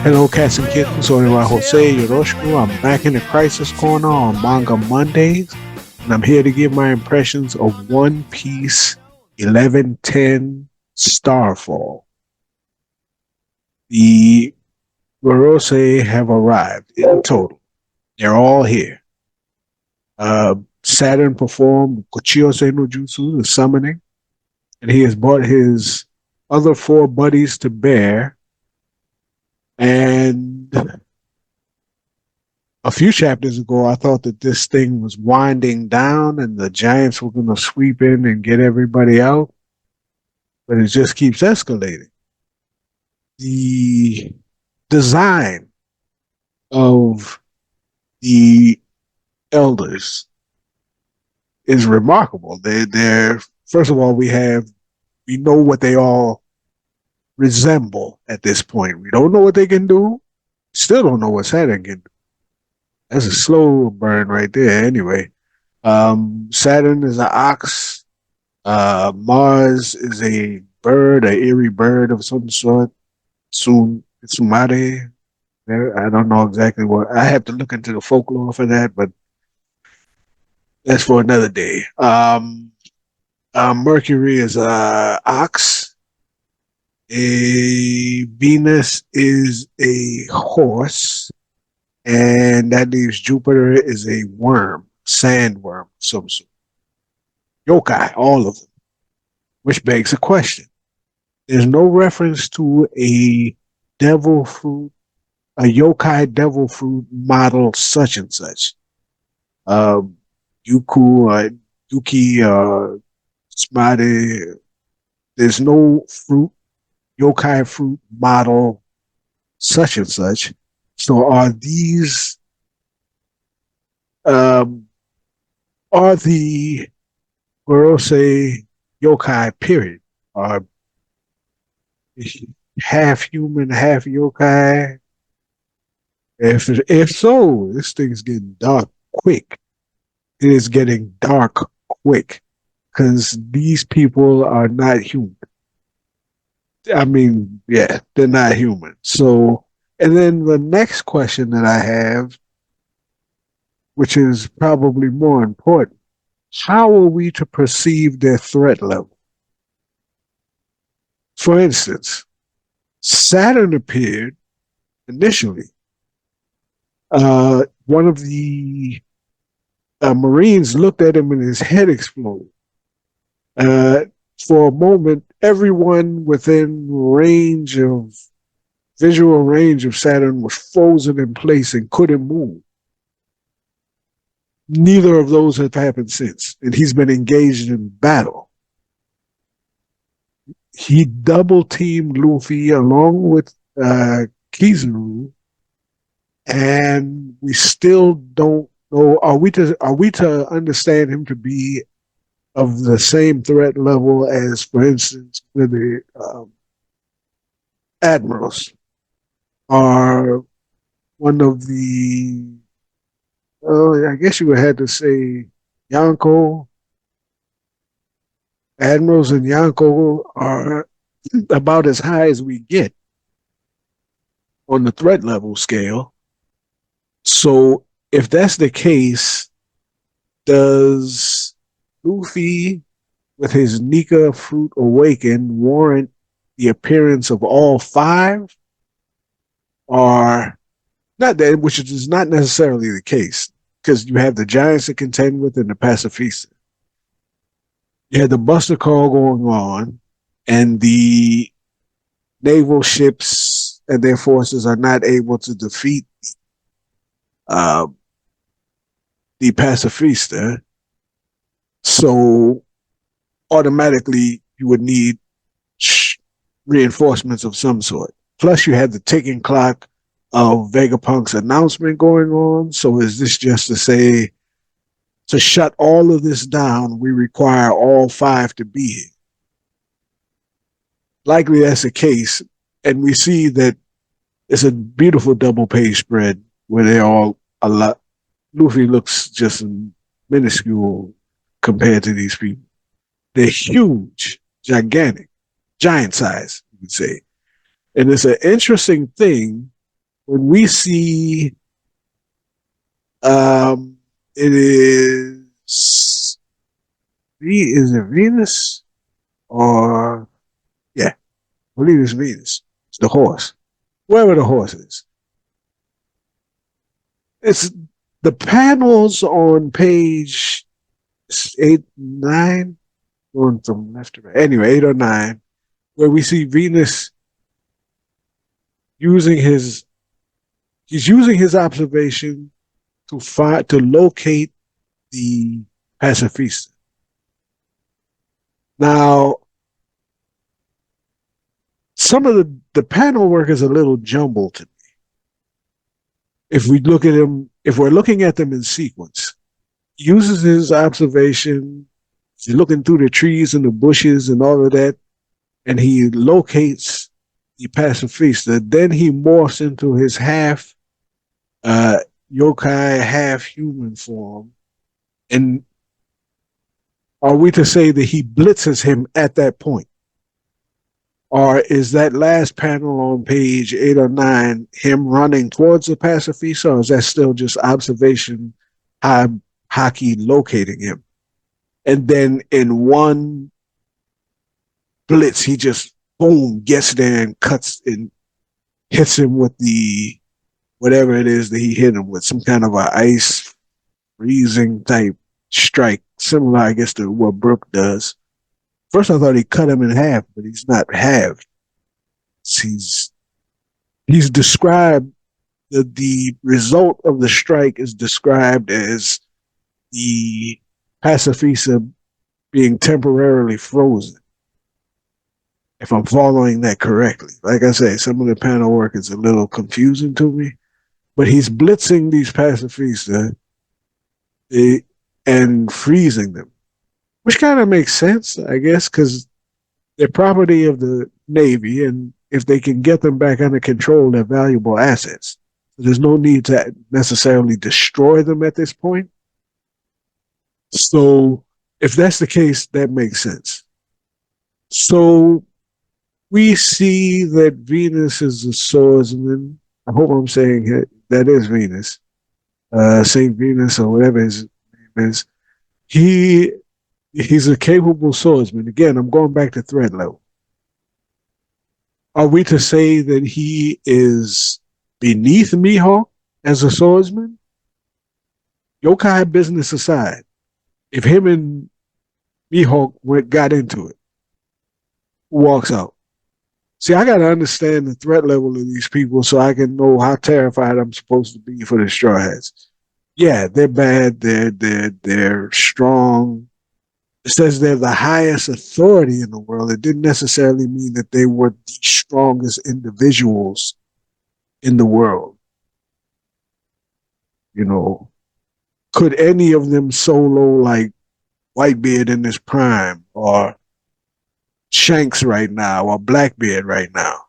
Hello, cats and kittens. Soy Jose Yoroshku. I'm back in the Crisis Corner on Manga Mondays, and I'm here to give my impressions of One Piece 1110 Starfall. The Gorosei have arrived in total. They're all here. Saturn performed Kochiyose no Jutsu, the summoning, and he has brought his other four buddies to bear. And a few chapters ago, I thought that this thing was winding down and the Giants were going to sweep in and get everybody out, but it just keeps escalating. The design of the elders is remarkable. They're first of all, we know what they all resemble at this point. We don't know what they can do. Still don't know what Saturn can do. That's a slow burn right there. Anyway, Saturn is an ox. Mars is a bird, an eerie bird of some sort. Sumare. I don't know exactly what. I have to look into the folklore for that, but that's for another day. Mercury is a ox. A Venus is a horse, and that leaves Jupiter is a worm, sandworm, some sort. Yokai, all of them, which begs a question. There's no reference to a devil fruit, a yokai devil fruit model such and such. Um, Yuku, Yuki, Smiley. There's no fruit, yokai fruit model such and such. So um, are the Gorosei yokai period? Are half human, half yokai? If so, this thing's getting dark quick. It is getting dark quick because these people are not human. I mean, yeah, they're not human. So, and then the next question that I have, which is probably more important, how are we to perceive their threat level? For instance, Saturn appeared initially. One of the Marines looked at him and his head exploded. Uh, for a moment, everyone within visual range of Saturn was frozen in place and couldn't move. Neither of those have happened since, and he's been engaged in battle. He double teamed Luffy along with Kizaru, and we still don't know. Are we to understand him to be of the same threat level as, for instance, with the admirals are one of the, I guess you would have to say, Yonko. Admirals and Yonko are about as high as we get on the threat level scale. So if that's the case, does Luffy with his Nika Fruit Awaken warrant the appearance of all five? Or not that, which is not necessarily the case, because you have the Giants to contend with and the Pacifista. You had the Buster Call going on, and the naval ships and their forces are not able to defeat uh, the Pacifista. So automatically, you would need reinforcements of some sort. Plus, you had the ticking clock of Vegapunk's announcement going on. So, is this just to say, to shut all of this down, we require all five to be here? Likely that's the case. And we see that it's a beautiful double page spread where they're all a lot. Luffy looks just minuscule compared to these people. They're huge, gigantic, giant size, you could say. And it's an interesting thing when we see um it is it Venus or yeah, I believe it's Venus. It's the horse. Wherever the horse is. It's the panels on page 8, 9, going from left to right. Anyway, 8 or 9, where we see Venus using his he's using his observation to locate the pacifista. Now, some of the panel work is a little jumbled. If we look at him, if we're looking at them in sequence, uses his observation, he's looking through the trees and the bushes and all of that, and he locates the pacifista. Then he morphs into his half uh, yokai, half human form. And are we to say that he blitzes him at that point? Or is that last panel on page 8 or 9 him running towards the pacifista, or is that still just observation, high hockey locating him? And then in one blitz, he just boom gets there and cuts and hits him with the whatever it is that he hit him with, some kind of a ice freezing type strike, similar, I guess, to what Brooke does. First, I thought he cut him in half, but he's not halved. He's he's described the result of the strike is described as the pacifista being temporarily frozen. If I'm following that correctly, like I say, some of the panel work is a little confusing to me, but he's blitzing these pacifista eh, and freezing them, which kind of makes sense, I guess, because they're property of the Navy, and if they can get them back under control, they're valuable assets. So there's no need to necessarily destroy them at this point. So if that's the case, that makes sense. So we see that Venus is a swordsman. I hope I'm saying it. That is Venus, Saint Venus or whatever his name is. He he's a capable swordsman. Again, I'm going back to threat level. Are we to say that he is beneath Mihawk as a swordsman? Yokai business aside, if him and Mihawk got into it, who walks out? See, I got to understand the threat level of these people so I can know how terrified I'm supposed to be for the Straw Hats. Yeah, they're bad. They're strong. It says they're the highest authority in the world. It didn't necessarily mean that they were the strongest individuals in the world. You know, could any of them solo like Whitebeard in his prime or Shanks right now or Blackbeard right now?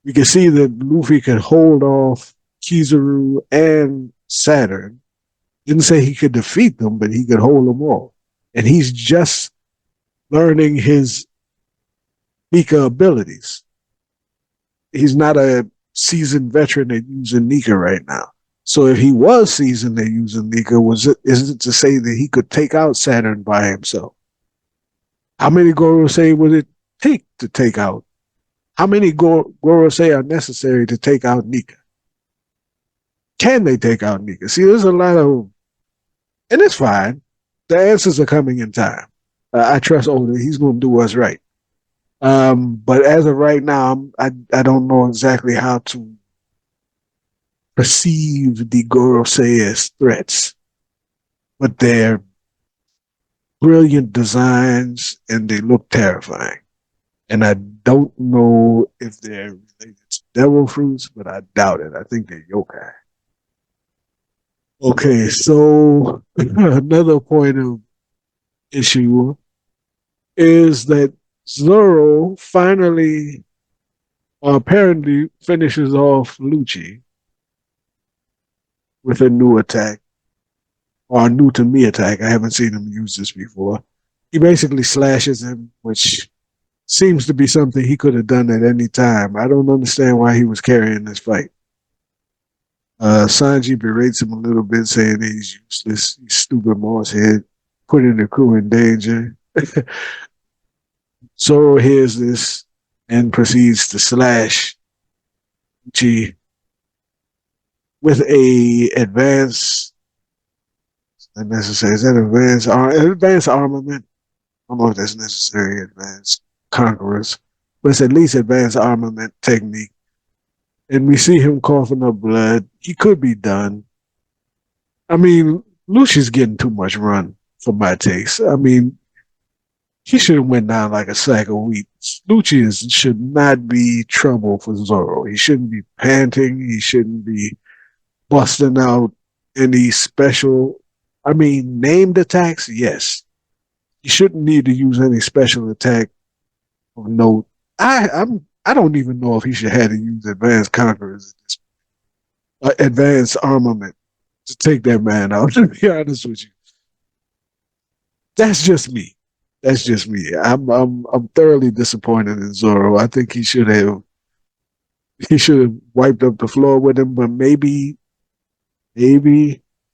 We can see that Luffy could hold off Kizaru and Saturn. Didn't say he could defeat them, but he could hold them all. And he's just learning his Nika abilities. He's not a seasoned veteran at using Nika right now. So if he was seasoned at using Nika, is it to say that he could take out Saturn by himself? How many Gorosei would it take out? How many Gorosei are necessary to take out Nika? Can they take out Nika? See, there's a lot of, and it's fine. The answers are coming in time. I trust Oda. He's going to do what's right. But as of right now, I don't know exactly how to perceive the Gorosei as threats, but they're brilliant designs and they look terrifying. And I don't know if they're related to devil fruits, but I doubt it. I think they're yokai. Okay, so another point of issue is that Zoro finally apparently finishes off Lucci with a new attack, or a new to me attack. I haven't seen him use this before. He basically slashes him, which seems to be something he could have done at any time. I don't understand why he was carrying this fight. Sanji berates him a little bit, saying he's useless, he's stupid moss head, putting the crew in danger. Zoro hears this and proceeds to slash Uchi with a advanced, unnecessary, is that advanced armament? I don't know if that's necessary, advanced conquerors, but it's at least advanced armament technique. And we see him coughing up blood. He could be done. I mean, Lucius getting too much run for my taste. I mean, he should have went down like a sack of wheat. Lucius should not be trouble for Zoro. He shouldn't be panting. He shouldn't be busting out any special. I mean, named attacks, yes. He shouldn't need to use any special attack of note. I don't even know if he should have to use advanced conquerors, advanced armament to take that man out. To be honest with you, that's just me. That's just me. I'm thoroughly disappointed in Zoro. I think he should have wiped up the floor with him, but maybe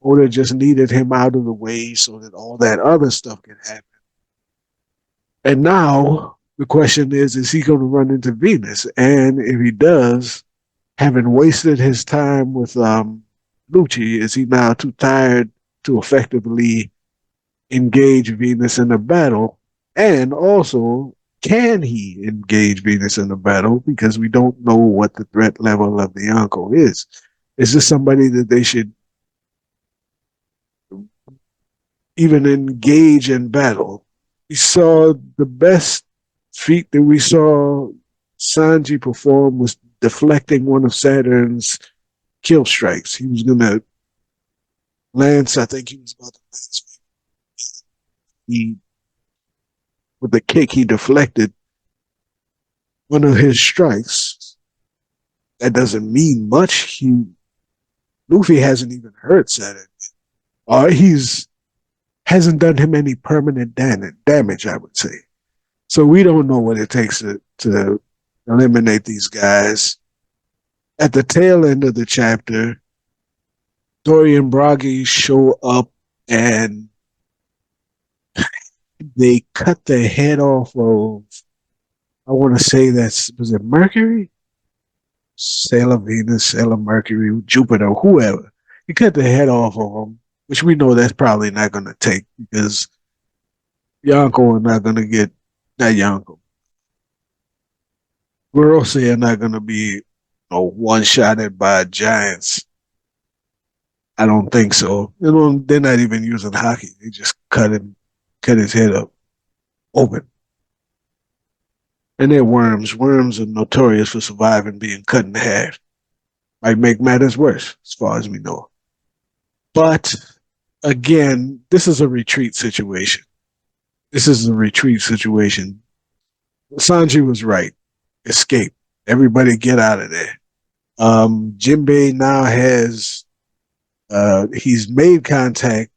Oda just needed him out of the way so that all that other stuff can happen. And now the question is he going to run into Venus? And if he does, having wasted his time with Lucci, is he now too tired to effectively engage Venus in a battle? And also, can he engage Venus in a battle? Because we don't know what the threat level of the Yonko is. Is this somebody that they should even engage in battle? We saw the best feat that we saw Sanji perform was deflecting one of Saturn's kill strikes. He was going to lance, I think he was about to lance. He, with the kick, he deflected one of his strikes. That doesn't mean much. Luffy hasn't even hurt Saturn, or he's hasn't done him any permanent damage. I would say. So we don't know what it takes to eliminate these guys. At the tail end of the chapter, Dory and Bragi show up and they cut the head off of, I want to say was it Mercury? Sailor Venus, Sailor Mercury, Jupiter, whoever. You cut the head off of them, which we know that's probably not going to take because Yonko are not going to get, not Yonko. Gorosei are not going to be one-shotted by giants. I don't think so. They're not even using hockey. They just cut his head up open. And they're worms. Worms are notorious for surviving being cut in half. Might make matters worse, as far as we know. But again, this is a retreat situation. This is a retreat situation. Sanji was right. Escape. Everybody get out of there. Jinbei now he's made contact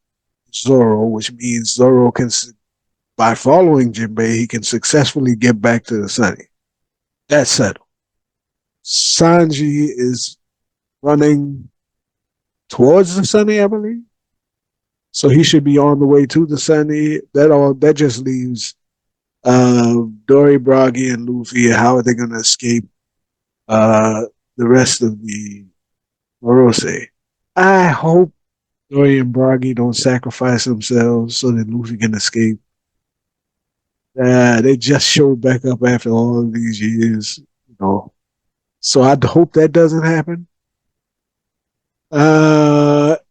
with Zoro, which means Zoro can, by following Jinbei, he can successfully get back to the Sunny. That's settled. Sanji is running towards the Sunny, I believe. So he should be on the way to the Sunny. That just leaves Dory, Bragi, and Luffy. How are they going to escape the rest of the Morose? I hope Dory and Bragi don't sacrifice themselves so that Luffy can escape. They just showed back up after all of these years, you know. So I hope that doesn't happen.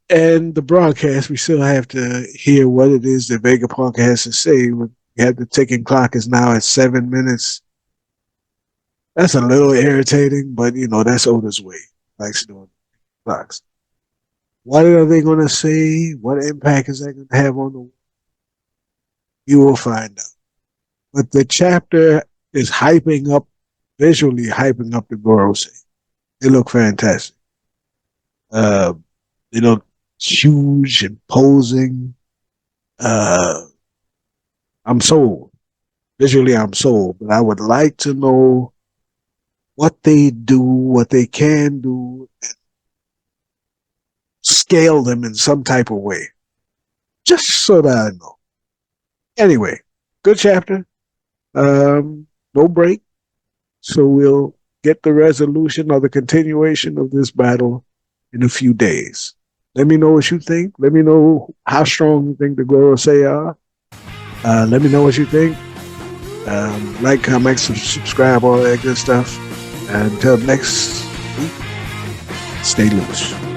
And the broadcast, we still have to hear what it is that Vegapunk has to say. We have the ticking clock is now at 7 minutes. That's a little irritating, but that's Oda's way. Likes doing clocks. What are they going to say? What impact is that going to have on the? You will find out. But the chapter is visually hyping up the Gorosei. They look fantastic. Uh, they look huge, imposing. I'm sold. Visually, I'm sold. But I would like to know what they do, what they can do, and scale them in some type of way, just so that I know. Anyway, good chapter. No break, so we'll get the resolution or the continuation of this battle in a few days. Let me know what you think. Let me know how strong you think the Gorosei are. Let me know what you think. Like, comment, subscribe, all that good stuff. And until next week, stay loose.